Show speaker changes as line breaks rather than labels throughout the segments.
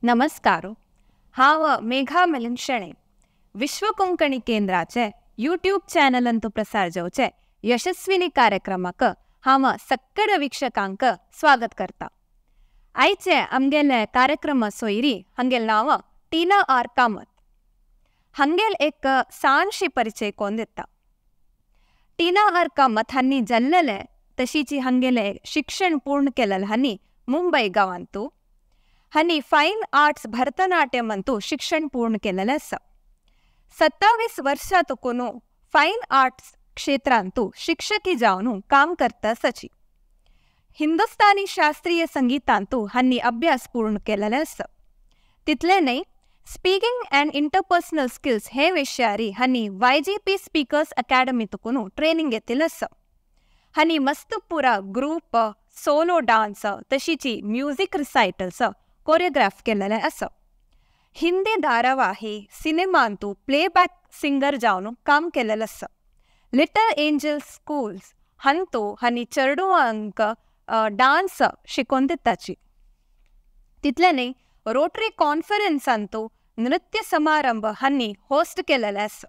नमस्कार. हांव मेघा मिलिंद शेणे. विश्व कोंकणी केंद्राचे यूट्यूब चॅनलांतू प्रसार जावचे यशस्विनी कार्यक्रमाक हांव सक्कड वीक्षकांक स्वागत करता. आयचे आमगेले कार्यक्रम सोयरी हंगेल नांव टीना आर कामत. हंगेल एक साणशी परिचय कोण दिता. टीना आर कामत हांनी जल्लेले तशीची हंगेले शिक्षण पूर्ण केलेले हांनी मुंबई गांवांतू. हांनी फायन आर्ट्स भरतनाट्यम अंतू शिक्षण पूर्ण केलेले आसा. 27 वर्सां तकून फायन आर्ट्स क्षेत्रांतू शिक्षकी जावन काम करता आसाची. हिंदुस्तानी शास्त्रीय संगीतांतू हांनी अभ्यास पूर्ण केलेले आसा. तितले न्हय, स्पीकिंग अँड इंटरपर्सनल स्किल्स हे विशयारी हांनी YGP स्पीकर्स अकॅडमी तकून ट्रेनिंग घेतिल्लें आसा. हांनी मस्तपुरा ग्रुप, सोलो डान्स तशीची म्युझिक रिसायटल्स कोरियोग्राफ केलेले आसा. हिंदी धारावाही सिनेमांतू प्लेबॅक सिंगर जावन काम केलेलें आसा. लिटल एंजल स्कूल्स हांतू हांनी चेडवांक डान्स शिकोवन दिताची. तितले न्हय, रोटरी कॉन्फरन्सांतू नृत्य समारंभ हांनी होस्ट केलेले आसा.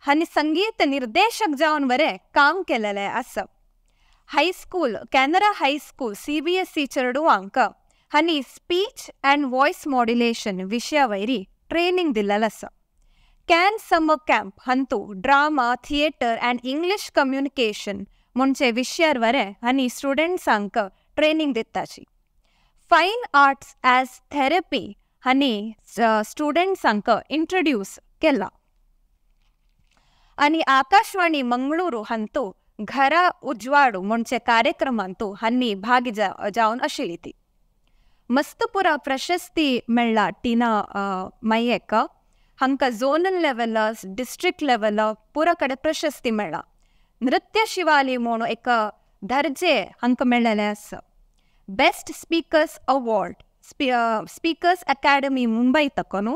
हांनी संगीत निर्देशक जावन बरें काम केलेलें आसा. हायस्कूल कॅनरा हायस्कूल CBSE चेडवांक हांनी स्पीच अँड वॉयस मॉड्युलेशन विशया वयरी ट्रेनिंग दिल्लेलें आसा. कॅन समर कॅम्प हांतू drama, theatre and English communication म्हणचे विशयार वरें हांनी स्टुडंट्सांक ट्रेनिंग दिताची. फायन आर्ट्स ॲज थेरपी हांनी स्टुडंट्सांक इंट्रोड्यूस केला. आनी आकाशवाणी मंगळूरू हांतू घरा उजवाडू म्हणचे कार्यक्रमांतू हांनी भाग जावन आशिल्ली ती. मस्तपुरा प्रशस्ती मेळ्ळा टीना मायेक. हांकां झोनल लेवल, डिस्ट्रिक्ट लेवल पुरा कडेन प्रशस्ती मेळ्ळा. नृत्य शिवाली म्हणून एक दर्जे हांकां मेळ्ळेले आसा. Best speakers award speakers academy Mumbai तकून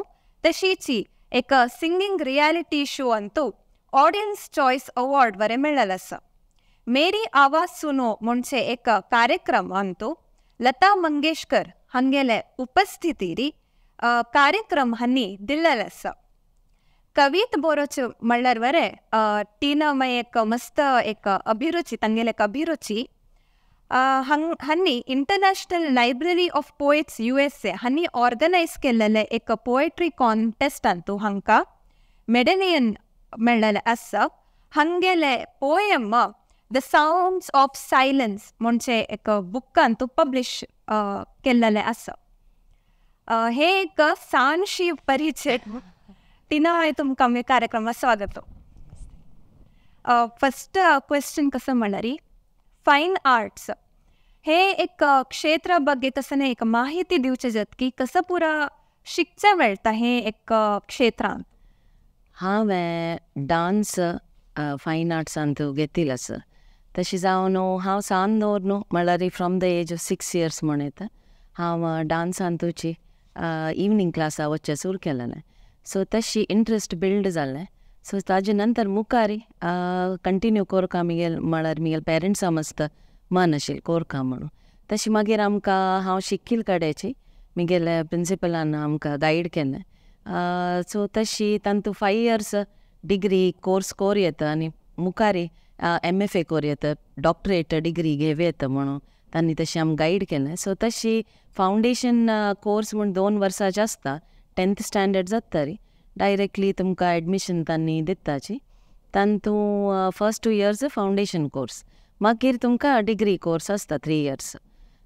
तशीची एक सिंगिंग रियालिटी शो अंतू ऑडियन्स चॉयस अवॉर्ड वरें मेळ्ळेलें आसा. मेरी आवाज सुनो म्हणचे एक कार्यक्रम अंतू लता मंगेशकर हांगेले उपस्थितीरी कार्यक्रम हांनी दिल्लेले आसा. कवित बरोवचे म्हणल्यार वरें टीना मायेक मस्त एक अभिरुची, तांगेले एक अभिरुची. हांनी international library of poets USA हांनी ऑर्गनायज केल्लेले एक पोएट्री कॉन्टेस्टांतू हांकां मेडलियन मेळ्ळेलें आसा. हांगेले poem the sounds of silence म्हणचे एक बुकांतू पब्लिश केल्लेलें आसा. हे एक साणशी परिचय. टीना हांवें तुमकां आमच्या कार्यक्रमात स्वागत. फर्स्ट क्वेश्चन कसं म्हणल्यार फायन आर्ट्स हे एक क्षेत्र ಬಗ್ಗೆ कसं एक माहिती दिवचे जात की कसं पुरा शिकचा मेळटा हे एक क्षेत्रांत.
हांवें डान्स फायन आर्ट्सांतू घेतिल्लो आसा. तशें जावन हांव सान दवरन म्हळ्यार from the age of 6 years म्हण येता हांव डान्सांतूची इवनिंग क्लासा वच्चे सुरू केलेलें. सो तशी इंट्रस्ट बिल्ड जाल्लें. सो ताजे नंतर मुखारी कंटिन्यू कोरका म्हळ्यार म्हगेले पेरंट्सां मस्त मन आशिल्लें कोरका म्हणून. तशें मागीर आमकां हांव शिकिल्ले कडेची म्हगेले प्रिंसिपलान आमकां गायड केलें. सो तशी तांतू 5 years डिग्री कोर्स कोर येता आनी मुखारी MFA कोर येता, डॉक्टरेट डिग्री घेव येता म्हणून तांणी तशें आमकां गायड केलें. सो तशी फावंडेशन कोर्स म्हूण 2 वर्सांचे आसता. 10th standard जातरी डायरेक्टली तुमकां एडमिशन तांणी दिताची. तांतू फर्स्ट 2 years फावंडेशन कोर्स, मागीर तुमकां डिग्री कोर्स आसता 3 years.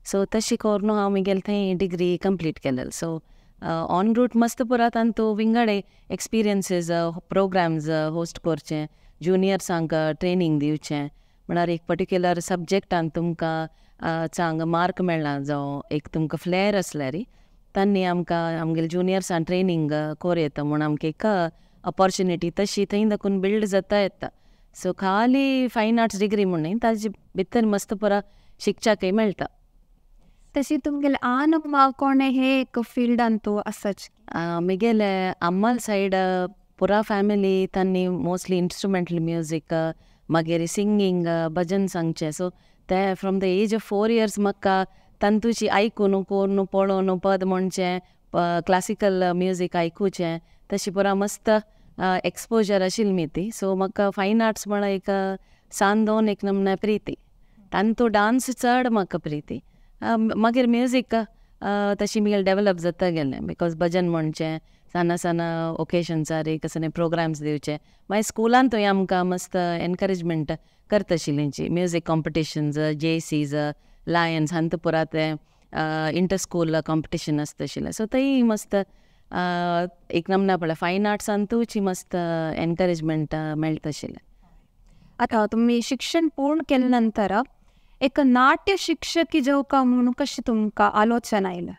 सो तशी करून हांव म्हगेले थंय डिग्री कंप्लीट केलें. सो ऑन रूट मस्त पुरा तांतू विंगडे एक्सपिरियन्सीस प्रोग्राम्स होस्ट करचे, जुनियर्सांक ट्रेनिंग दिवचें. म्हळ्यार एक पर्टिक्युलर सब्जेक्टान तुमकां चांग मार्क मेळना जावं एक तुमकां फ्लेअर आसल्यार तांणी आमकां आमगेले जुनियर्सां ट्रेनिंग कोर येता म्हूण आमकां एक ऑपॉर्च्युनिटी तशी थंय दाखून बिल्ड जाता येता. सो खाली फायन आर्ट्स डिग्री म्हूण न्ही, ताजे भितर मस्त पुरा शिकच्याकय मेळटा.
तशी तुमगेले अम्मा कोणे हे एक फिल्डांतू आसाच.
म्हगेले अम्माल सायड पुरा फॅमिली तांणी मोस्टली इंस्ट्रुमेंटल म्युजीक मागीर सिंगींग भजन सांगचे. सो ते from the age of 4 years म्हाका तांतूची आयकून कोरून पळोवन पद म्हणचें क्लासिकल म्युजीक आयकुचें तशी पुरा मस्त एक्सपोजर आशिल्ली मी ती. सो म्हाका फायन आर्ट्स म्हणल्यार एक सांदोन एक नमने प्रिती. तांतू डान्स चड म्हाका प्रिती. मागीर म्युजीक तशी मुगेल डेवलप जाता गेलें बिकॉज भजन म्हणचें साना ओकेशन्सार एक कसं प्रोग्राम्स दिवचे. मागीर स्कुलांतूय आमकां मस्त एनकरेजमेंट करता आशिल्लींची म्युजीक कॉम्पिटिशन्स JCs लायन्स हांत पुरा ते इंटर स्कूल कॉम्पिटिशन आसता आशिल्लें. सो थंय मस्त एक नमना पळय फायन आर्ट्सांतूच मस्त एनकरेजमेंट मेळटा आशिल्लें.
आता तुम्ही शिक्षण पूर्ण केल्या नंतर एक नाट्य शिक्षकी जावका म्हणून कशी तुमकां आलोचना आयला?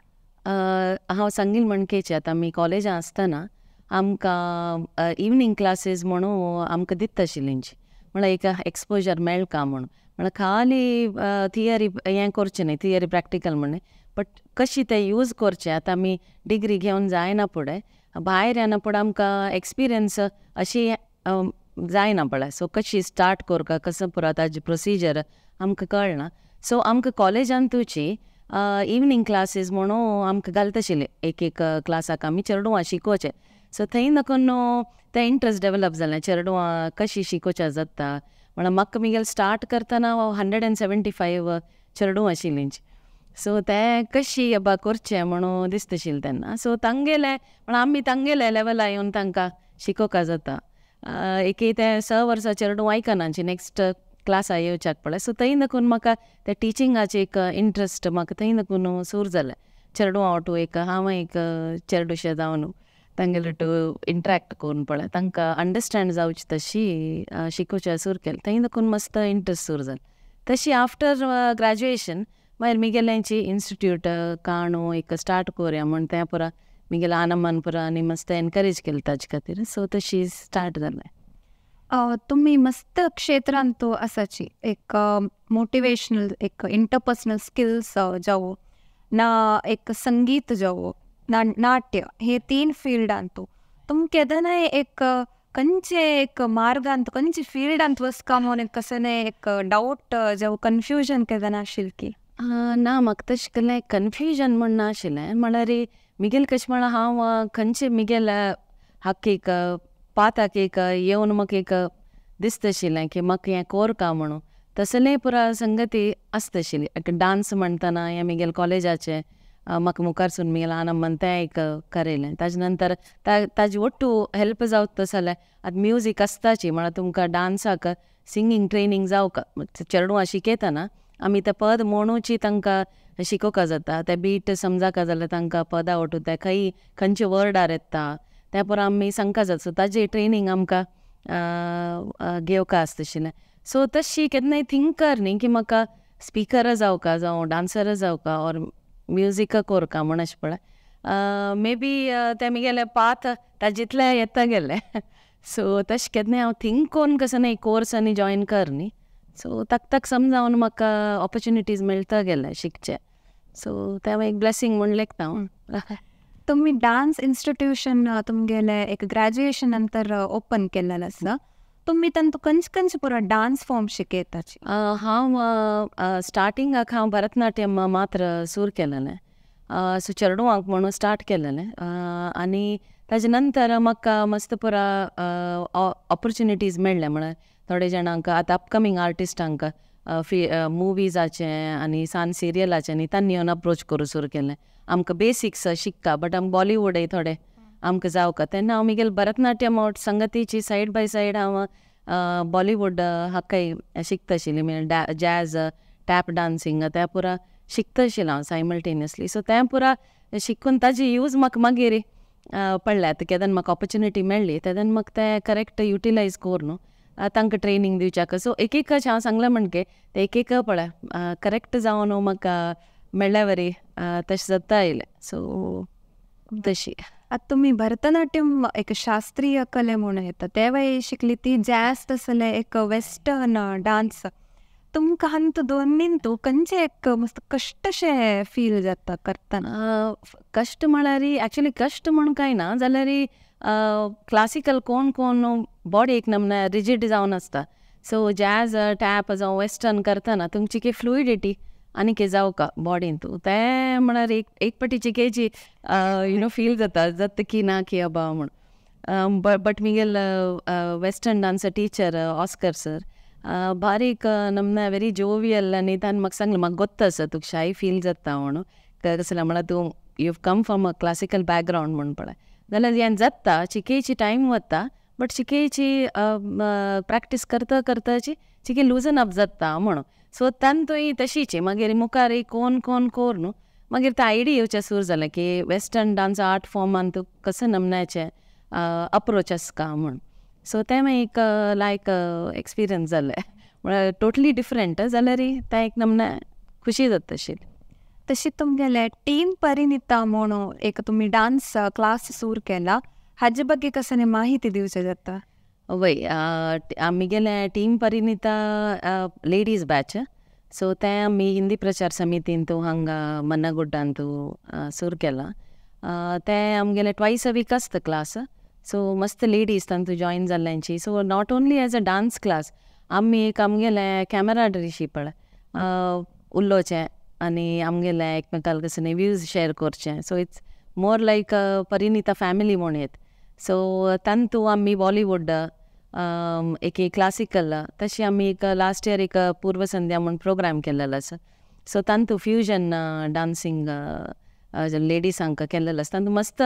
हांव सांगिल म्हणकेचे आतां आमी कॉलेजां आसतना आमकां इवनींग क्लासीस म्हणून आमकां दिता आशिल्लींची. म्हळ्यार एक एक्सपोजर मेळका म्हणून. म्हळ्यार खाली थियरी हें करचें न्ही, थियरी प्रॅक्टिकल म्हणून, बट कशी ते यूज करचें. आतां आमी डिग्री घेवन जायना फुडें, भायर येना फुडें आमकां एक्सपिरियन्स अशी जायना पळय. सो कशी स्टार्ट करता कसो पुरो ताजी प्रोसिजर आमकां कळना. सो आमकां कॉलेजांतूची इवनींग क्लासीस म्हणून आमकां घालता आशिल्ले एक क्लासाक आमी चेडवां शिकोवचें. सो थंय नकून तें इंट्रस्ट डेवलप जालें चेडवां कशी शिकोवचें जाता. म्हळ्यार म्हाका मुगेल स्टार्ट करतना 175 चेडवां आशिल्लींची. सो तें कशी बाबा करचें म्हणून दिसता आशिल्लें तेन्ना. सो तांगेले म्हळ्यार आमी तांगेले लेवला येवन तांकां शिकोवका जाता. एक ते 6 वर्सां चेडवां आयकनाची नेक्स्ट क्लासा येवच्याक पळय. सो थंय नकून म्हाका ते टिचिंगाचे एक इंट्रस्ट म्हाका थंय नकून सूर जालें. चेडवां वाटू एक हांव एक चेडूशें जावन तांगेले इंट्रॅक्ट करून पळय तांकां अंडरस्टँड जावची तशी शिकोवचें सूर केलें. थंय नकून मस्त इंट्रस्ट सूर जालें. तशी आफ्टर ग्रॅज्युएशन मागीर मुगेल्यांची इन्स्टिट्यूट काणू एक स्टार्ट करुया म्हण तें पुरा मुगेल्या आनंदान पुरा आनी मस्त एनकरेज केलें ताजे खातीर. सो तशी स्टार्ट जालें.
तुम्ही मस्त क्षेत्रांत आसाची एक मोटिवेशनल एक इंटरपर्सनल स्किल्स जावो ना एक संगीत जावो ना नाट्य हे 3 फिल्डांत तुम केदनाय एक खंयचे एक मार्गांत खंयचे फिल्डांत वचका म्हणून कसं एक डावट जावं कन्फ्युजन केदना आशिल्लें की?
ना म्हाका तशें केलें कन्फ्युजन म्हण ना आशिल्लें. म्हळ्यार मुगेल कशें म्हळ्यार हांव खंयचे मुगेल हाका एक पाताक एक येवन म्हाका एक दिसता आशिल्लें की म्हाका हें कोरका म्हणून. तसलें पुरा संगती आसता आशिल्ली. एक डान्स म्हणटना हें मुगेल कॉलेजाचें म्हाका मुखारसून मुगेल आनंद तें एक करेलें. ताजे नंतर ताजी ओट्टू हेल्प जावता जाल्यार आतां म्युजीक आसताची म्हळ्यार तुमकां डान्साक सिंगींग ट्रेनींग जावका. चेडवां शिकयतना आमी तें पद म्हणूची तांकां शिकोवका जाता. तें बीट समजाका जाल्यार तांकां पदां ओटू ते खंयचे वर्डार येता तें पुरो आमी सांगका जाता. सो ताजी ट्रेनींग आमकां घेवका आसता आशिल्लें. सो तशी केन्नाय थिंकर न्ही की म्हाका स्पिकर जावका जावं डान्सर जावका ऑर म्युजीक कोरका म्हण अशें पळय मे बी तें मुगेलें पाथ ताजितलें येता गेलें. सो तशें केन्नाय हांव थिंक कोन्न कसो न्ही कोर्स आनी जॉयन कर न्ही. सो ताक समजावन म्हाका ऑपॉर्च्युनिटीज मेळता गेले शिकचे. सो तें एक ब्लेसींग म्हण लेखता हांव.
तुम्ही डान्स इन्स्टिट्यूशन तुमगेले एक ग्रॅज्युएशन नंतर ओपन केलेलें आसा. तुम्ही तांतू खंयचे पुरो डान्स फॉर्म शिकयताची?
हांव स्टार्टिंगाक हांव भरतनाट्यम मात्र सूर केलेलें. सो चेडवांक म्हणून स्टार्ट केलेलें आनी ताजे नंतर म्हाका मस्त पुरा ऑपॉर्च्युनिटीज मेळ्ळे. म्हळ्यार थोडे जाणांक आतां अपकमींग आर्टिस्टांक मुवीजाचें आनी सान सिरियलाचें न्ही तांणी येवन अप्रोच करूं सूर केलें. आमकां बेसिक्स शिकता बट आमकां बॉलिवूडय थोडे आमकां जावका. तेन्ना हांव मुगेल भरतनाट्यम संगतीची सायड बाय सायड हांव बॉलिवूड हाकाय शिकता आशिल्ली. म्हणजे जॅज टॅप डान्सिंग तें पुरा शिकता आशिल्लें हांव सायमल्टेनियसली. सो तें पुरा शिकून ताजी यूज म्हाका मागीर पडलें. आतां केदान म्हाका ऑपॉर्च्युनिटी मेळ्ळी तेदान म्हाका तें करेक्ट युटिलायज कोर न्हू तांकां ट्रेनींग दिवच्याक. सो एक हांव सांगलें म्हणके ते एक पळय करेक्ट जावन म्हाका मेळ्ळ्या वरी तशें जाता आयलें. सो तशी.
आतां तुमी भरतनाट्यम एक शास्त्रीय कले म्हणून येता तेव्हाय शिकली ती जॅज तसले एक वेस्टर्न डान्स. तुमकां हांत दोनींतू खंयचे एक मस्त कष्टशें फील जाता करतना?
कश्ट म्हळ्यार एक्चुली कश्ट म्हूण कांय ना जाल्यार क्लासिकल कोण बॉडी एक नमना रिजीड जावन आसता. सो जॅज टॅप जावं वेस्टर्न करतना तुमची की फ्लुइडिटी आनी कितें जावका बॉडीन तूं तें म्हळ्यार एक पाटी चिकेची फील जाता की ना की अबा म्हण but Miguel western dance teacher Oscar sir बारीक नमना वेरी जोवियल आनी तान म्हाका सांगलें म्हाका गोत्ता सर तुका शाय फील जाता म्हणून कसलें म्हळ्यार तूं you have come from a classical background म्हण पळय जाल्यार हें जाता चिकेची टायम वता बट चिकेची प्रॅक्टीस करता करताची चिके लुजन अप जाता म्हणून सो तान तुवें तशीची मागीर मुखार कोण कोर न्हू मागीर तें आयडिया येवचें सुरू जालें की वेस्टर्न डान्स आर्ट फॉर्मान तूं कसं नमन्याचें अप्रोच आसता म्हूण सो तें मागीर एक लायक एक्सपिरियन्स जालें म्हळ्यार टोटली डिफरंट जाल्यार तें एक नमना खुशी जाता आशिल्ली.
तशी तुमगेले टीम परिणिता म्हणून एक तुम्ही डान्स क्लास सुरू केला हाजे ಬಗ್ಗೆ कसं माहिती दिवचे जाता.
वय आमगेले team Parinita ladies batch so तें आमी हिंदी प्रचार समितीन तूं हांगा मन्नागुड्डान तूं सुरू केलां तें आमगेले ट्वायस अ वीक आसता क्लास सो मस्त लेडीज तांतू जॉयन जाल्ल्यांची so not only as a dance class आमी एक आमगेले कॅमेराडरीशी पळय उलोवचें आनी आमगेले एकमेकाल कसं व्यूज शेअर करचें so it's more like Parinita family म्हूण येत सो तांतू आमी बॉलिवूड एक क्लासिकल तशी आमी एक लास्ट इयर एक पूर्व संध्या म्हूण प्रोग्राम केल्लो आसा सो तांतू फ्युजन डान्सिंग लेडीजांक केल्लो आसा तांतू मस्त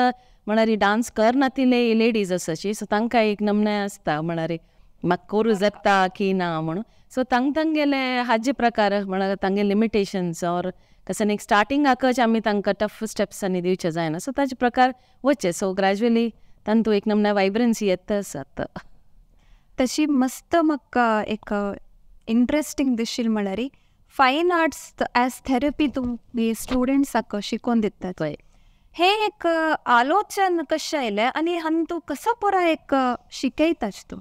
म्हळ्यार डान्स करना ती लेडीज आसाची सो तांकां एक नमने आसता म्हळ्यार म्हाका करूं जाता की ना म्हणून सो तांगेले हाजे प्रकार म्हळ्यार तांगे लिमिटेशन्स ऑर कसं एक स्टार्टिंगाकच आमी तांकां टफ स्टेप्स आनी दिवचे जायना सो ताजे प्रकार वच्चे सो ग्रॅज्युअली तांतू एक नमना वायब्रन्सी येता आसात.
तशी मस्त म्हाका एक इंट्रस्टिंग दिसशील म्हळ्यार फायन आर्ट्स एज थेरपी तुम्ही स्टुडंट्साक शिकोवन दितात हे एक आलोचन कशें आयलें आनी तूं कसो पुरो एक शिकयताच तूं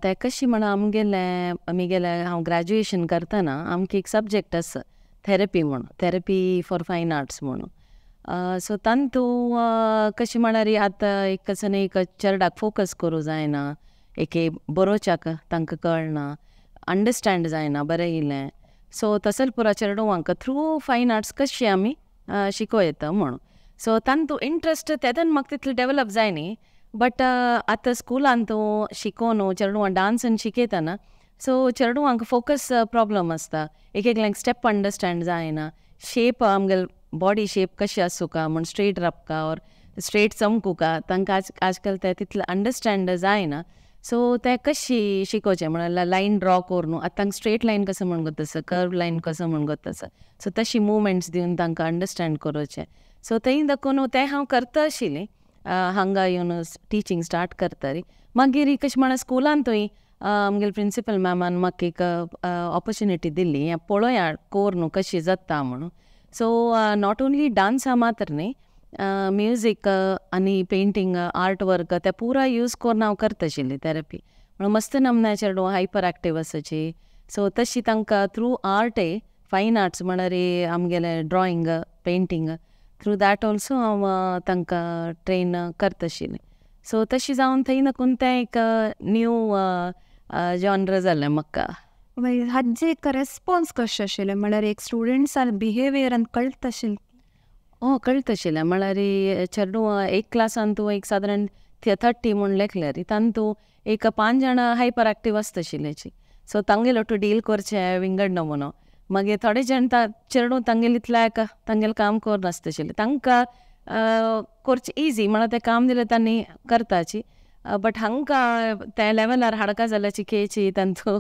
तें कशी म्हणून आमगेले हांव ग्रॅज्युएशन करतना आमकां एक सब्जेक्ट आसा थेरपी म्हणून थेरपी फॉर फायन आर्ट्स म्हणून सो तांतू कशी म्हळ्यार आतां एक कसं एक चेडवाक फोकस करूं जायना एक बरोवच्याक तांकां कळना अंडरस्टँड जायना बरें येयलें सो तसले पुरो चेडवांक थ्रू फायन आर्ट्स कशी आमी शिको येता म्हणून सो तांतू इंट्रस्ट तेदन म्हाका तितलें डेवलप जाय न्ही बट आतां स्कुलान तूं शिकोवन चेडवां डान्सान शिकयतना सो चेडवांक फोकस प्रॉब्लम आसता एक लायक स्टेप अंडरस्टँड जायना शेप आमगेल बॉडी शेप कशी आसूं का म्हण स्ट्रेट रावका ऑर स्ट्रेट चमकू का तांकां आजकाल तें तितलें अंडरस्टँड जायना सो तें कशी शिकोवचें म्हळ्यार लायन ड्रॉ करून न्हू आतां तांकां स्ट्रेट लायन कसो म्हण गोत कर्व लायन कसो म्हण गोत सो तशी मुवमेंट्स दिवन तांकां अंडरस्टँड करोवचें सो थंय दाखोवन तें हांव करता आशिल्लें हांगा येवन टिचींग स्टार्ट करतरी मागीर कशें म्हळ्यार स्कुलान थंय आमगेले प्रिंसिपल मॅमान म्हाका एक ऑपॉर्च्युनिटी दिल्ली हें पळोवया कोर न्हू कशी जाता म्हणून सो नॉट ओन्ली डान्सा मात्र न्ही म्युजीक आनी पेंटींग आर्ट वर्क ते पुरा यूज करून हांव करता आशिल्ली थेरपी म्हणून मस्त नमन्या चेडवां हायपर एक्टीव आसाची सो तशी तांकां थ्रू आर्ट फायन आर्ट्स म्हळ्यार आमगेले drawing painting through that also हांव तांकां ट्रेन करता आशिल्लें सो तशी जावन थंय नकून तें एक न्यू जॉनर जालें म्हाका.
हाजे एक रेस्पॉन्स कशें आशिल्लें म्हळ्यार एक स्टुडंट्सां बिहेवियरान कळटा आशिल्लें
कळटा आशिल्लें म्हळ्यार चेडवां एक क्लासान तूं एक सादारण 30 म्हूण लेखल्यार तांतू एक 5 जाणां हायपर एक्टीव आसता आशिल्लेची सो तांगेलो तूं डील करचें विंगड म्हणून मागीर थोडे जाण चेडूं तांगेले इतल्याक तांगेलें काम करनासता आशिल्लें तांकां करचें इजी म्हळ्यार तें काम दिलें तांणी करताची बट हांकां त्या लेवलार हाडका जाल्यार चिकेची तांचो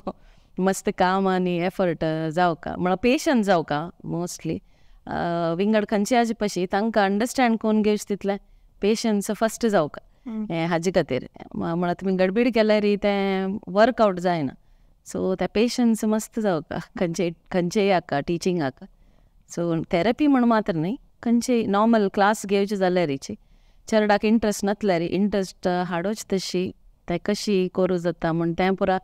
मस्त काम आनी एफर्ट जावका म्हळ्यार पेशंस जावका मोस्टली विंगड खंयचे हाजे पशी तांकां अंडरस्टँड कोन्न घेवचें तितलें पेशंस फस्ट जावका हें हाजे खातीर म्हळ्यार तुमी गडबीड केल्यार तें वर्कआवट जायना सो ते पेशंस मस्त जावका खंयचेय हाका टिचींग हाका सो थेरपी म्हण मात्र न्ही खंयचेय नॉर्मल क्लास घेवचे जाल्यार चेडवाक इंट्रस्ट नासल्यार इंट्रस्ट हाडोवच तशी तें कशी करूं जाता म्हण तें पुरा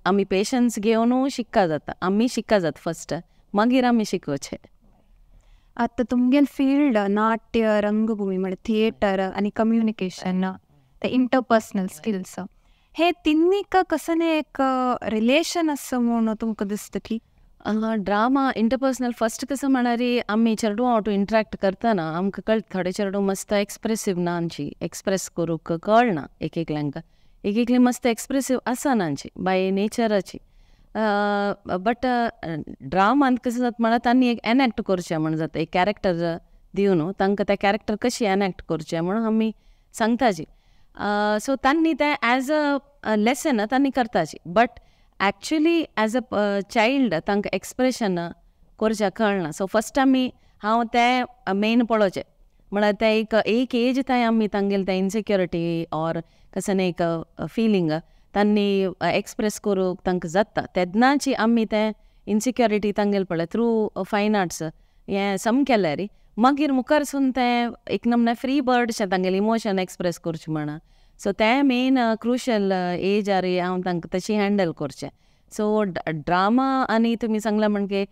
आमी पेशंस घेवनूय शिकता जाता आमी शिकता जाता फस्ट मागीर आमी शिकोवचें.
आतां तुमगेल फील्ड नाट्य रंगभूमी म्हळ्यार थिएटर आनी कम्युनिकेशन ते इंटरपर्सनल स्किल्स हे तिन्नीक कसं एक रिलेशन आसा म्हूण तुमकां दिसता की
ड्रामा इंटरपर्सनल फर्स्ट कसं म्हणारी आम्ही चेडू हांव इंटरॅक्ट करतना आमकां कळटा थोडे चेडू मस्त एक्सप्रेसीव ना आमची एक्सप्रेस करूंक कळना एक एकल्यांक एक एकली मस्त एक्सप्रेसीव आसा नांची बाय नेचराची बट ड्रामांत कसं जाता म्हळ्यार तांणी एक एनॅक्ट करचें म्हण जाता एक कॅरेक्टर दिवन तांकां ते कॅरेक्टर कशी एनॅक्ट करचें म्हणून आमी सांगताची सो तांणी ते एज अ लेसन तांणी करताची but actually as a child तांकां एक्सप्रेशन करचें कळना सो फस्ट आमी हांव ते मेन पळोवचें म्हळ्यार ते एक एज तांय आमी तांगेले ते इनसिक्युरिटी ऑर कसन एक फिलींग तांणी एक्सप्रेस करूंक तांकां जाता तेदनाची आमी ते इनसिक्युरिटी तांगेले पळय थ्रू फायन आर्ट्स हें सम केल्यार मागीर मुखारसून ते एक नमने फ्री बर्डशें तांगेले इमोशन एक्सप्रेस करचें म्हणा सो ते मेन क्रुशल एजार हांव तांकां तशी हँडल करचें सो ड्रामा आनी तुमी सांगला म्हणजे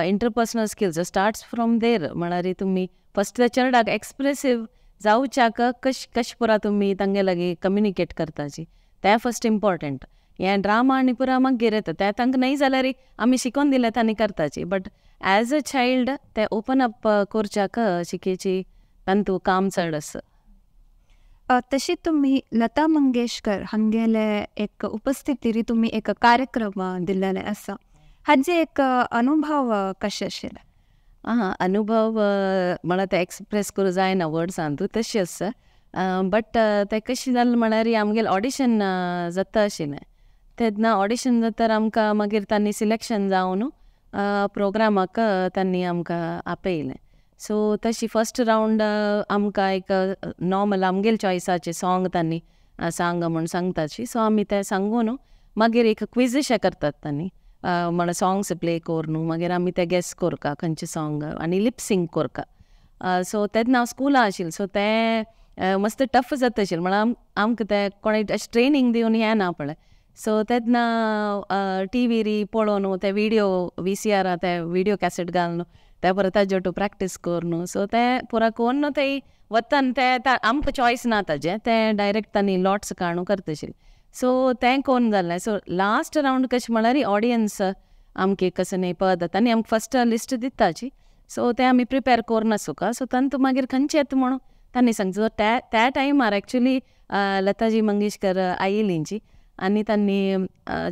interpersonal skills starts from there म्हळ्यार तुमी फस्ट त्या चेडवाक एक्सप्रेसीव जावच्याक कश पुरा तुमी तांगे लागी कम्युनिकेट करताची तें फस्ट इम्पॉर्टंट हें ड्रामा आनी पुरा मागीर येता तें तांकां न्हय जाल्यार आमी शिकोवन दिलें तांणी करताची बट एज अ चायल्ड ते ओपन अप करच्याक शिकेची तांतू काम चड आसा
तशी तुम्ही लता मंगेशकर हांगेले एक उपस्थितीरी तुम्ही एक कार्यक्रम दिल्लेले आसा हाजे एक अनुभव कशे आशिल्ले
अनुभव म्हळ्यार ते एक्सप्रेस करूं जायना वर्ड्सांतू तशें आसा बट ते कशें जालें म्हळ्यार आमगेलें ऑडिशन जाता आशिल्लें तेन्ना ऑडिशन जाता आमकां मागीर तांणी सिलेक्शन जावन प्रोग्रामाक तांणी आमकां आपयलें सो तशी फस्ट रावंड आमकां एक नॉर्मल आमगेले चॉयसाचे सॉंग तांणी सांग म्हूण सांगताची सो आमी ते सांगून मागीर एक क्विजशें करतात तांणी म्हळ्यार सॉंग्स प्ले कोर न्हू मागीर आमी ते गॅस कोरका खंयचे सॉंग आनी लिप सिंग कोरका सो तेन्ना हांव स्कुला आशिल्लें सो ते मस्त टफ जाता आशिल्लें म्हळ्यार आमकां ते कोणें अशें ट्रेनींग दिवन हें ना पळय सो तेन्ना टी व्ही पळोवन ते विडियो VCR ते विडियो कॅसेट घालून ते परत ताजे वाटू प्रॅक्टीस कर न्हू सो ते पुरा कोन्न न्हू ते वतान ते आमकां चॉयस ना ताजें ते डायरेक्ट तांणी लॉट्स काणू करता आशिल्लें सो तें कोन्न जालें सो लास्ट रावंड कशें म्हळ्यार ऑडियन्स आमकां कसं न्ही पळयता आनी आमकां फस्ट लिस्ट दिताची सो ते आमी प्रिपेर कोरना सुका सो तांतू मागीर खंयचे येता म्हणून तांणी सांगता सो त्या टायमार एक्चुली लताजी मंगेशकर आयिल्लींची आनी तांणी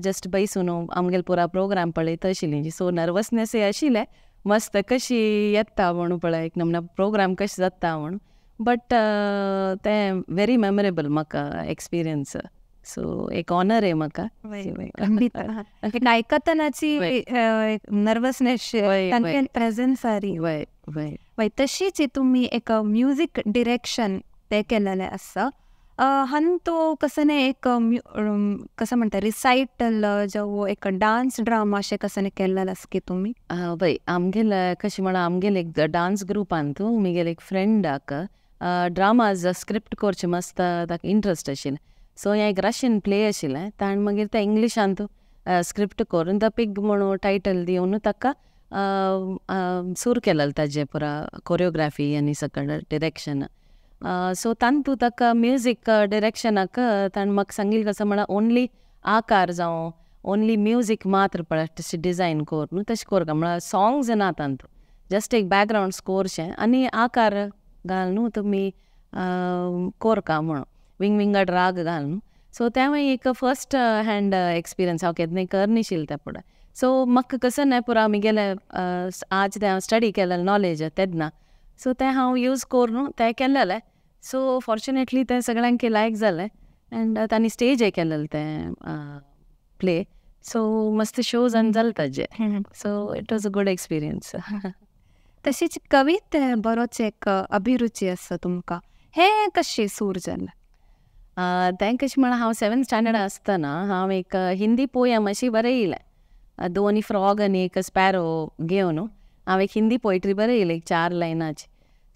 जस्ट बैसून आमगेले पुरा प्रोग्राम पळयता आशिल्लींची सो नर्वसनेसय आशिल्लें मस्त कशी येता म्हणून पळय एक नमना प्रोग्राम कशें जाता म्हणून बट तें व्हेरी मेमोरेबल म्हाका एक्सपिरियन्स सो एक ऑनर आहे म्हाका
आयकतनाची नर्वसनेस प्रेझेंस सारी वय तशीच तुम्ही एक म्युझिक डिरेक्शन ते केलेले आसा हान तो कसं एक कसं म्हणटा रिसायटल जो एक डान्स ड्रामा अशें कसं केल्लें आसा की तुमी
वय आमगेले कशें म्हणा आमगेले एक डान्स ग्रुपांत मुगेले एक फ्रेंडाक ड्रामाज स्क्रिप्ट करचें मस्त ताका इंट्रस्ट आशिल्लें सो हें एक रशियन प्ले आशिल्लें ताणें मागीर तें इंग्लिशांत स्क्रिप्ट करून द पिग म्हणून टायटल दिवन ताका सूर केलेलें ताजें पुरा कोरियोग्राफी आनी सकयल डिरेक्शन सो तांतू ताका म्युजीक डिरेक्शनाक ताणें म्हाका सांगिल्लें कसं म्हळ्यार ओन्ली आकार जावं ओन्ली म्युजीक मात्र पळय तशें डिजायन कोर न्हू तशें कोरका म्हळ्यार सॉंग्स ना तांतू जस्ट एक बॅकग्रावंड स्कोरशें आनी आकार घाल न्हू तुमी कोरका म्हणून विंग विंगड राग घाल न्हू सो त्या एक फस्ट हँड एक्सपिरियन्स हांव केन्ना करनाशिल्लें त्या फुडें सो म्हाका कसं न्हय पुरा आमगेले आज तें हांव स्टडी केलेलें नॉलेज तेन्ना सो तें हांव यूज कोर न्हू तें केल्लेलें सो फॉर्च्युनेटली तें सगळ्यांक लायक जालें एंड तांणी स्टेज केलेलें तें प्ले सो मस्त शोज आनी जालें ताजें so it was a good experience
तशीच कविते बरोच एक अभिरुची आसा तुमकां हें कशें सूर जालें
तें कशें म्हळ्यार हांव 7th स्टँडर्ड आसतना हांव एक हिंदी पोयम अशी बरयलें दोन फ्रॉग आनी एक स्पॅरो घेवन हांव एक हिंदी पोयट्री बरयलें एक 4 लायनाची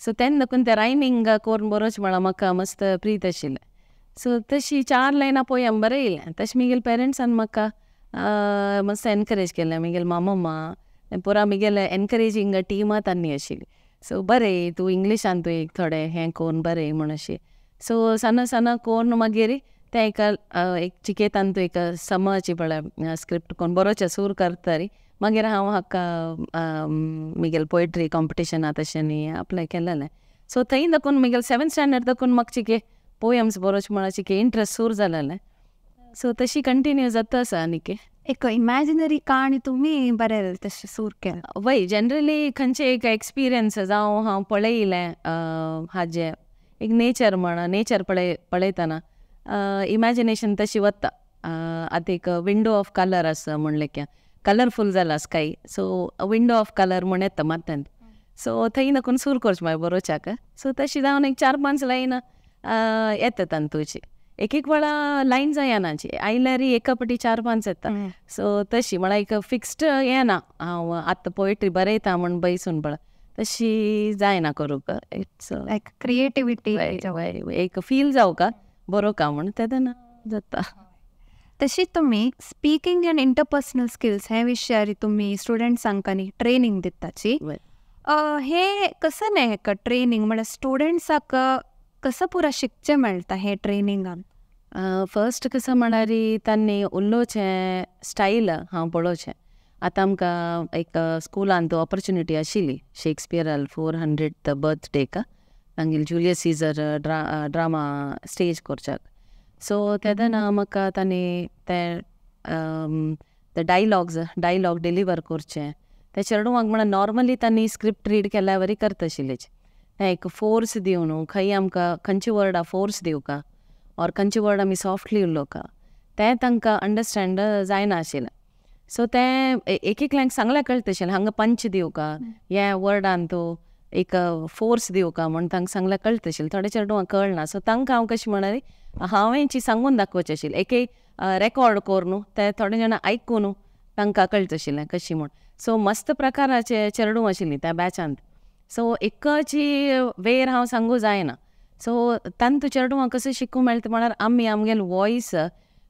सो तेन्ना देखून तें रायमींग करून बरोवचें म्हळ्यार म्हाका मस्त प्रीत आशिल्लें सो तशी 4 लायनां पोयम बरयलें तशें म्हगेले पेरंट्सान म्हाका मस्त एनकरेज केलें म्हगेले मामा पुरा म्हगेले एनकरेजींग टिमा तांणी आशिल्ली सो बरें तूं इंग्लिशान तूं एक थोडें हें कोन्न बरें म्हण अशें सो सना कोन्न मागीर तें एक चिकेतान तूं एक समाची पळय स्क्रिप्ट कोन्न बरोचें सूर करता मागीर हांव हाका म्हगेल पोएट्री कॉम्पिटिशना तशें अप्लाय केलेलें. सो थंय देखून म्हगेल 7th स्टँडर्ड देखून म्हाका चिके पोयम्स बरोवचे म्हणून चिके इंट्रस्ट सूर जालेलें. सो तशी कंटिन्यू जाता आसा आनीक
एक इमॅजिनरी काणी तुमी बरें तशें सूर केलें.
वय जनरली खंयचे एक एक्सपिरियन्स जावं हांव पळयलें हाजे एक नेचर नेचर पळयतना इमॅजिनेशन तशी वता. आतां एक विंडो ऑफ कलर आसा म्हणलें की कलरफूल जाला sky, so window of colour म्हण येता माथ्यान. सो थंय नकून सूर करचे मागीर बरोवच्याक. सो तशी जावन एक 4-5 लायन येता तांतूची. एक वेळा लायन जायनाची आयल्यार एका पाटी 4-5 येता. सो तशी म्हळ्यार एक फिक्स्ड येना हांव आतां पोएट्री बरयता म्हण बसून पळय तशी जायना करूंक. इट्स
लायक क्रिएटिविटी
एक फील जावका बरोवका म्हण तेदना जाता.
तशी तुमी स्पीकिंग एंड इंटरपर्सनल स्किल्स हे विशयार तुमी स्टुडंट्सांक न्ही ट्रेनिंग दिताची. हे कसं न्ही हेका ट्रेनिंग म्हळ्यार स्टुडंट्साक कसं पुरा शिकचें मेळटा हे ट्रेनिंगान.
फर्स्ट कसं म्हळ्यार तांणी उलोवचें स्टायल हांव पळोवचें. आतां आमकां एक स्कुलान तो ऑपॉर्च्युनिटी आशिल्ली शेक्सपियर 400th बर्थडेक तांगेल जुलियस सीझर ड्रामा स्टेज करच्याक. सो तेदना म्हाका तांणी ते डायलॉग डिलिव्हर करचें. ते चेडवांक म्हळ्यार नॉर्मली तांणी स्क्रिप्ट रीड केल्या वरी करता आशिल्लेच. तें एक फोर्स दिवन खंय आमकां खंयची वर्डा फोर्स दिवका ऑर खंयची वर्ड आमी सॉफ्टली उलोवका तें तांकां अंडरस्टँड जायना आशिल्लें. सो तें एकल्याक सांगल्यार कळटा आशिल्लें हांगा पंच दिवका ह्या वर्डान तूं एक फोर्स दिवका म्हण तांकां सांगल्यार कळटा आशिल्लें. थोडे चेडवांक कळना. सो तांकां हांव कशें म्हणाली हांवें सांगून दाखोवचें आशिल्लें. एक रेकॉर्ड कर न्हू ते थोडे जाणां आयकून तांकां कळटा आशिल्लें कशी म्हूण. सो मस्त प्रकाराचे चेडूं आशिल्लीं त्या बॅचांत. सो एकची वेर हांव सांगूं जायना. सो तांतू चेडवांक कसं शिकूं मेळटा म्हळ्यार आमी आमगेल वॉयस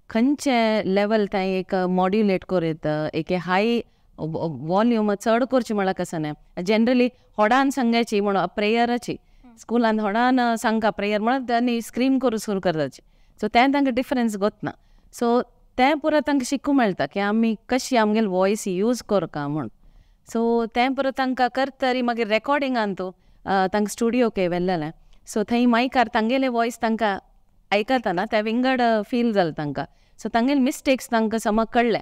खंयचे लेवल थंय एक मॉड्युलेट करीत एक हाय वॉल्यूम चड करची म्हळ्यार कसं न्ही जनरली होडान सांगायची म्हणून प्रेयराची स्कुलान होडान सांगता प्रेयर म्हळ्यार तांणी स्क्रीम करून सुरू करताची. सो तें तांकां डिफरन्स गोतना. सो तें पुरो तांकां शिकूं मेळटा की आमी कशी आमगेल वॉयस यूज करका म्हूण. सो तें पुरो तांकां करतरी मागीर रेकॉर्डिंगान तूं तांकां स्टुडियोके व्हेल्लेलें. सो थंय मायकार तांगेले वॉयस तांकां आयकतना त्या विंगड फील जालें तांकां. सो तांगेले मिस्टेक्स तांकां समज कळ्ळे.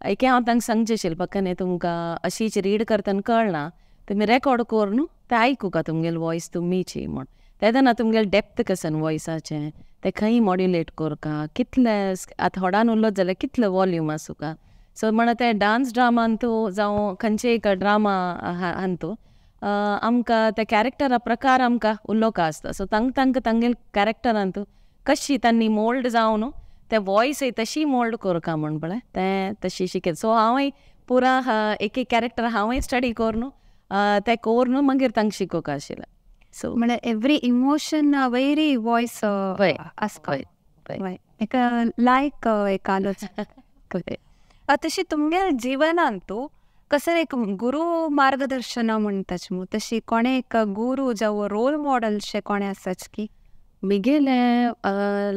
एक हांव तांकां सांगचें आशिल्लें पक्कने तुमकां अशीच रीड करतना कळना तुमी रेकॉर्ड कर न्हू तें आयकूका तुमगेल वॉयस तुमीची म्हूण. तेदना तुमगेल डेप्थ कसन वॉयसाचें तें खंय मॉड्युलेट करका कितलें आतां होडान उलोत जाल्यार कितलें वॉल्यूम आसूं. सो म्हणून तें डान्स ड्रामान तूं जावं खंयचे एक ड्रामा हान तूं आमकां त्या कॅरेक्टरा प्रकार आमकां उलोवका आसता. सो तांकां तांगेल कॅरेक्टरान तूं कशी तांणी मोल्ड जावन तें वॉयस तशी मोल्ड करका म्हण पळय तें तशी शिकयत. सो हांवें पुरा एक कॅरेक्टर हांवें स्टडी कर न्हू तें कोर न्हू मागीर तांकां शिकोवका आशिल्लें. सो
म्हळ्यार एवरी इमोशन वेरी वॉयस आसता. एक लायक एक आलोचना. तशी तुमगेल जिवनान तूं कसं एक गुरु मार्गदर्शना म्हणटाच मू तशी कोणे एक गुरु जावं रोल मॉडेल शे कोणे आसाच की.
म्हगेले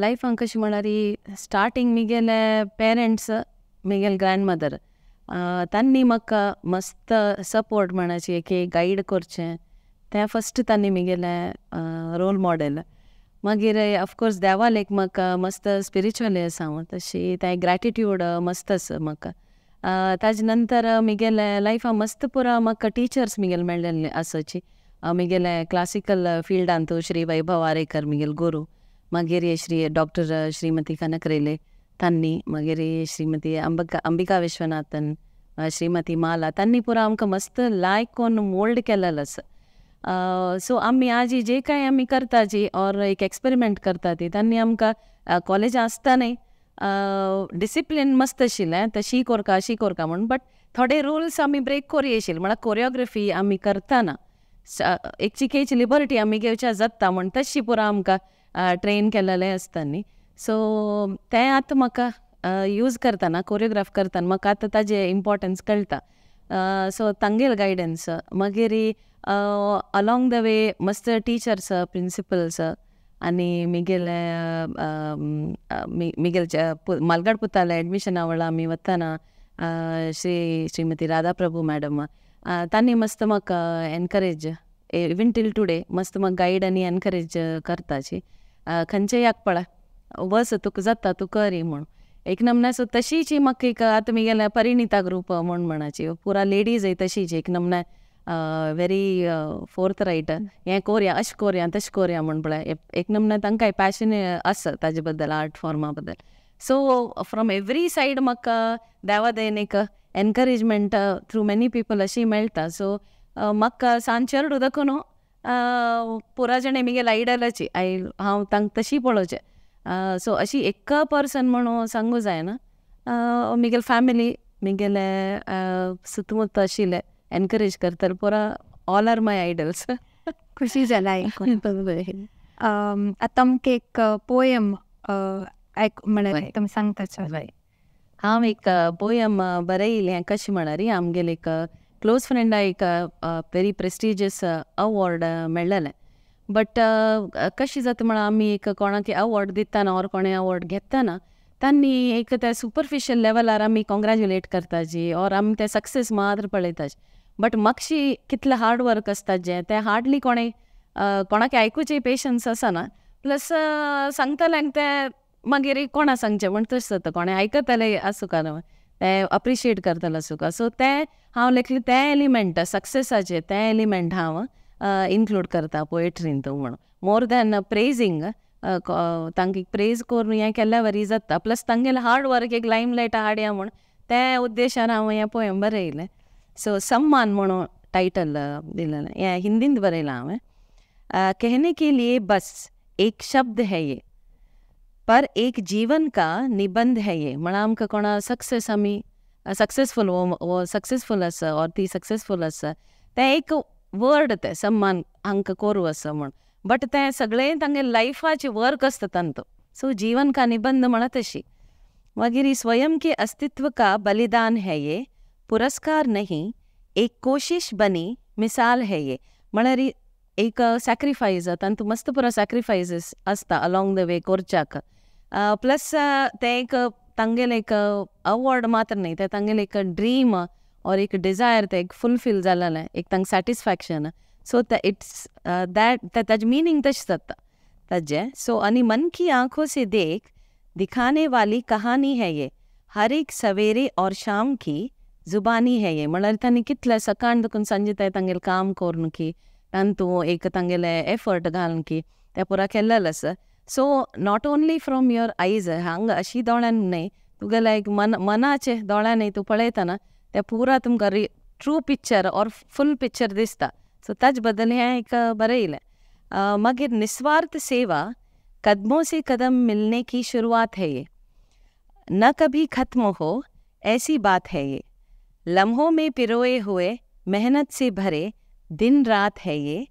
लायफान कशें म्हळ्यार स्टार्टींग म्हगेले पेरंट्स म्हगेल ग्रँडमदर तांणी म्हाका मस्त सपोर्ट म्हणाची एक गायड करचें तें फस्ट तांणी म्हगेलें रोल मॉडेल. मागीर ऑफकोर्स देवा लेक म्हाका मस्त स्पिरिच्युअली आसा हांव तशी तें ग्रॅटिट्यूड मस्त आसा म्हाका. ताजे नंतर म्हगेले लायफान मस्त पुरा म्हाका टिचर्स म्हगेले मेळ्ळेले आसाची. म्हगेले क्लासिकल फिल्डान तूं श्री वैभव आरेकर म्हगेल गुरू मागीर डॉक्टर श्रीमती कनकरेले तांणी मागीर श्रीमती अंबिका विश्वनाथन श्रीमती माला तांणी पुरा आमकां मस्त लायक कोन्न मोल्ड केलेलो आसा. सो आमी आजी जे कांय आमी करता जी ऑर एक एक्सपेरिमेंट करता ती तांणी आमकां कॉलेजा आसतानय डिसिप्लीन मस्त आशिल्लें तें शी कोरका म्हूण. बट थोडे रुल्स आमी ब्रेक कोरी आशिल्ले म्हळ्यार कोरियोग्राफी आमी करतना एक चिकेची लिबर्टी आमी घेवच्या जाता म्हूण तशी पुरा आमकां ट्रेन केलेलें आसता न्ही. सो तें आतां म्हाका यूज करतना कोरियोग्राफ करतना म्हाका आतां ताजें इम्पॉर्टन्स कळटा. सो तांगेल गायडन्स मागीर अलॉंग द वे मस्त टिचर्स प्रिंसिपल्स आनी म्हगेले म्हालगड पुताले एडमिशना वेळा आमी वतना श्रीमती राधाप्रभू मॅडम तांणी मस्त म्हाका एनकरेज इवन टील टुडे मस्त म्हाका गायड आनी एनकरेज करताची खंयचेय याक पळय वस तुका जाता तूं कर म्हूण एक नमना. सो तशीच म्हाका एक आतां म्हगेलें परिणिता ग्रूप म्हूण म्हणाची पुरा लेडीज तशीच एक नमना व्हेरी फोर्थ रायट हें कोरया अशें कोरया तशें कोरया म्हूण पळय एक नमना तांकांय पॅशन आसा ताजे बद्दल आर्ट फॉर्मा बद्दल. सो फ्रॉम एवरी सायड म्हाका देवा दयेन एक एनकरेजमेंट थ्रू मेनी पीपल अशी मेळटा. सो म्हाका सांचेर देखून पुरा जाणे म्हगेले आयडलाची हांव तांकां तशी पळोवचें. सो अशी एक पर्सन म्हणून सांगू जायना म्हगेले फॅमिली म्हगेले सुतमुत आशिल्ले एनकरेज करतले पुरा ऑल आर माय आयडल्स.
खुशी जाला आयकून. आतां आमकां एक पोयम म्हळ्यार तुमी सांगता.
हांव एक पोयम बरयलें कशें म्हळ्यार आमगेले एक क्लोज फ्रेंडा एक वेरी प्रेस्टिजियस अवॉर्ड मेळ्ळेलें. बट कशी जाता म्हळ्यार आमी एक कोणाक अवॉर्ड दितना ऑर कोणें अवॉर्ड घेतना तांणी एक ते सुपरफिशियल लेवलार आमी कॉंग्रॅच्युलेट करताची ऑर आमी ते सक्सेस मात्र पळयताचे. बट म्हाकशी कितलें हार्ड वर्क आसता जें तें हार्डली कोणाक आयकुचें पेशन्स आसना. प्लस सांगतल्यांक ते मागीर कोणा सांगचें म्हण तशें जाता कोणें आयकतले आसूं का ते अप्रिशिएट करतले आसूं का. सो तें हांव लेखली तें एलिमेंट सक्सेसाचें तें एलिमेंट हांव इन्क्लूड करता पोएट्रीन तूं म्हणून मोर दॅन प्रेजींग तांकां एक प्रेज करून हें केल्या वरी जाता. प्लस तांगेलें हार्ड वर्क एक लायमलायट हाडया म्हूण ते उद्देशान हांव हें पोयम बरयलें. सो सम्मान म्हणून टायटल दिलेलें हें हिंदींत बरयलां हांवें. कहने के लिए बस एक शब्द है ये पर एक जीवन का निबंध है ये. म्हळ्यार आमकां कोणा सक्सेस आमी सक्सेसफूल वो सक्सेसफूल आसा ऑर ती सक्सेसफूल आसा तें एक वर्ड ते सम्मान हांकां करूं आसा म्हूण. बट तें सगळें तांगे लायफाचें वर्क आसता तांचो. सो जीवन का निबंध म्हणा तशी. मागीर स्वयं के अस्तित्व का बलिदान है ये पुरस्कार नहीं एक कोशिश बनी मिसाल है ये. म्हळ्यार एक सॅक्रिफायस तांतू मस्त पुरा सॅक्रिफायसीस आसता अलॉंग द वे करच्याक. प्लस ते एक तांगेलें एक अवॉर्ड मात्र न्ही ते तांगेलें एक ड्रीम और एक डिजायर ते एक फुलफील जालेलें एक तांकां सॅटिस्फॅक्शन. सो इट्स दॅट ताजें मिनींग तशें जाता ताजें. सो आनी मन की आंखों से देख दिखाने वाली कहानी है ये हर एक सवेरे और शाम की जुबानी है ये. म्हळ्यार तांणी कितले सकाळ देखून सांजे ते तांगेलें काम करून की तांतू एक तांगेलें एफर्ट घालून की ते पुरा केल्लेलें आसा. So not only from your आयज हांगा अशी दोळ्यान न्हय तुगेल्या एक मनाचे दोळ्यान तूं पळयतना ते पुरा तुमकां ट्रू पिक्चर और फूल पिक्चर दिसता. सो ताजे बद्दल हें एक बरयलें. मागीर निस्वार्थ सेवा कदमों से कदम मिलने की शुरुआत है ये न कभी खत्म हो ऐसी बात है ये लम्हों में पिरोए हुए मेहनत से भरे दिन रात है ये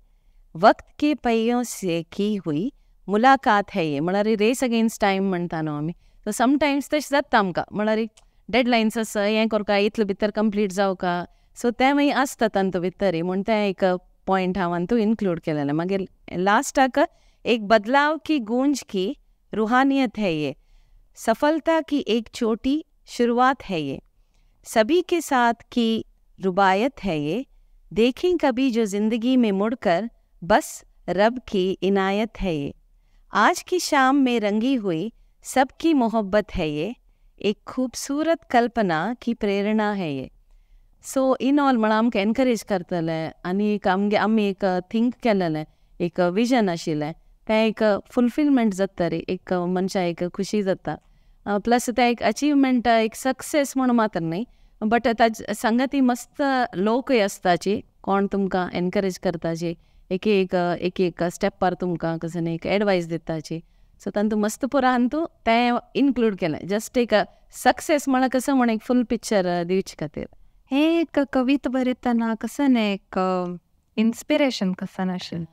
वक्त के पहियों से की हुई मुलाकात है ये. म्हळ्यार रेस अगेन्स्ट टायम म्हणटा न्हू आमी. सो समटायम्स तशें जाता आमकां म्हळ्यार डेडलायन्स आसा हें करका इतले भितर कंप्लीट जावका. सो तें मागीर आसता तांतू भितर म्हूण तें एक पॉयंट हांवें तूं इन्क्लूड केलेलें. मागीर लास्टाक एक बदलाव की गूंज की रूहानियत है ये सफलता की एक छोटी शुरुआत है ये सभी के साथ की रुबायत है ये देखें कभी जो जिंदगी में मुड़कर बस रब की इनायत है ये आज की शाम में रंगी हुई सबकी मोहब्बत है ये एक खूबसूरत कल्पना की प्रेरणा है ये. सो इन ऑल म्हळ्यार आमकां एनकरेज करतले आनी एक आमी एक थिंक केलेलें एक विजन आशिल्लें तें एक फुलफिलमेंट जाता रे एक मनशा एक खुशी जाता. प्लस तें एक अचिवमेंट एक सक्सेस म्हूण मात्र न्ही बट ताजे संगती मस्त लोकूय आसताची कोण तुमकां एनकरेज करताची एक एक स्टेपार तुमकां कसं एक एडवायस दिताची. सो तांतू मस्त पुरा तूं तें इन्क्लूड केलें जस्ट एक सक्सेस म्हळ्यार कसं म्हण एक फूल पिक्चर दिवचे खातीर.
हे एक कविता बरयतना कसं एक इन्स्पिरेशन कसं आशिल्लें.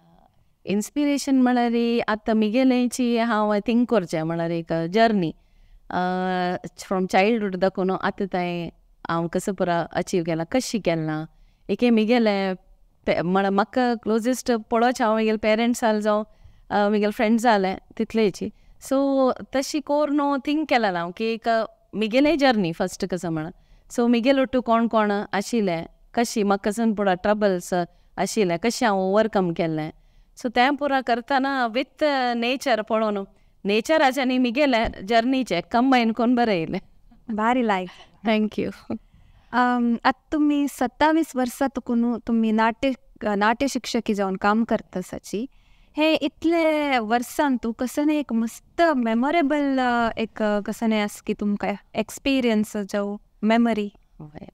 इन्स्पिरेशन म्हळ्यार आतां म्हगेलेंची हांव थिंक करचें म्हळ्यार एक जर्नी फ्रॉम चायल्डहूड दाखोवन आतां तें हांव कसो पुरा अचीव केलां कशी केलां एक म्हगेलें म्हळ्यार म्हाका क्लोजेस्ट पळोवचें हांव म्हगेले पेरंट्स जालें जावं म्हगेले फ्रेंड्स जालें तितलेची. सो तशी कोरून थिंक केलें हांव की एक म्हगेलें जर्नी फस्ट कसो म्हणून. सो मिगेलोट्टू कोण कोण आशिल्ले कशी म्हाका कसन पुडा ट्रबल्स आशिल्ले कशें हांव ओवरकम केल्लें सो तें पुरा करतना विथ नेचर पळोवन नेचराचे आनी मिगेले जर्नीचे कंबायन कोन्न बरें येयलें.
भारी लायक.
थँक्यू.
आता तुम्ही 27 वर्सां तुकून तुम्ही नाट्य शिक्षकी जावन काम करता सची हे इतले वर्सान तू कसं एक मस्त मेमोरेबल एक कसं आस की तुमकां एक्सपिरियन्स जावं मेमरी.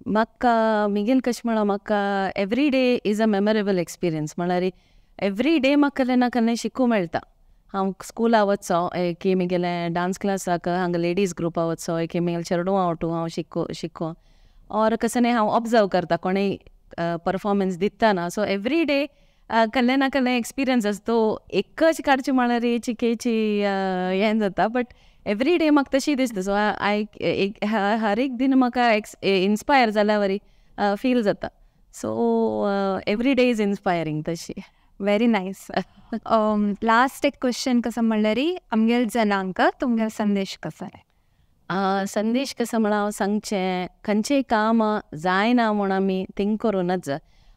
म्हाका मिगेल कशें म्हणल्यार म्हाका every day is a memorable experience म्हळ्यार एवरी डे म्हाका केन्ना केन्ना शिकूं मेळटा. हांव स्कुला वचो एके मिगेलें डांस क्लासाक हांगा लेडीज ग्रुपा वचो एके मिगेल चेडवां आवटू हांव शिको और कसं हांव ऑब्जर्व करता कोणें परफॉर्मन्स दितना सो एवरी डे केन्ना ना केन्ना एक्सपिरियन्स आसा तो एकच काडची म्हळ्यार केची हें जाता बट एवरी डे म्हाका तशी दिसता सो हर एक दिन म्हाका इन्स्पायर जाल्या वरी फील जाता सो एवरी डे इज इन्स्पायरींग तशी.
Very nice. लास्ट एक क्वेश्चन कसं म्हणल्यार आमगेल जनांक तुमगेलो संदेश कसो रे.
संदेश कसं म्हणल्यार हांव सांगचें खंयचेंय काम जायना म्हूण आमी थिंक करूनच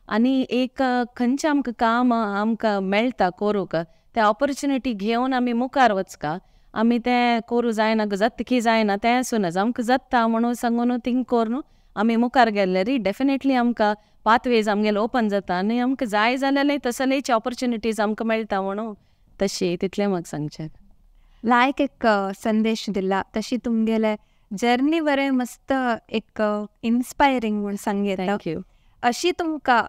आनी एक खंयचें आमकां काम आमकां मेळटा करूंक तें ऑपॉर्च्युनिटी घेवन आमी मुखार वचका आमी तें करूं जायना जाता की जायना तें सुनच आमकां जाता म्हणून सांगून थिंक करून आमी मुखार गेल्ले डेफिनेटली आमकां पाथवेज आमगेले ओपन जाता आनी आमकां जाय जाल्यार तसलेच ऑपॉर्च्युनिटीज आमकां मेळटा म्हणून तशी तितलें म्हाका सांगचें.
लायक एक संदेश दिला तशी तुमगेले जर्नी बरें मस्त एक इन्स्पायरींग म्हूण सांगितलं.
थँक्यू.
अशी तुमकां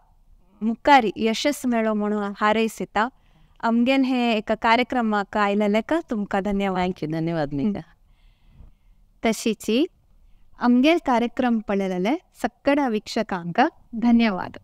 मुखार यशस मेळो म्हणून हारयसिता. आमगेन हे एका कार्यक्रमाक आयलेलेका तुमकां धन्यवाद.
थँक्यू. धन्यवाद मिका.
तशीच आमगेल कार्यक्रम पळयलेले सक्कड विक्षकांक धन्यवाद.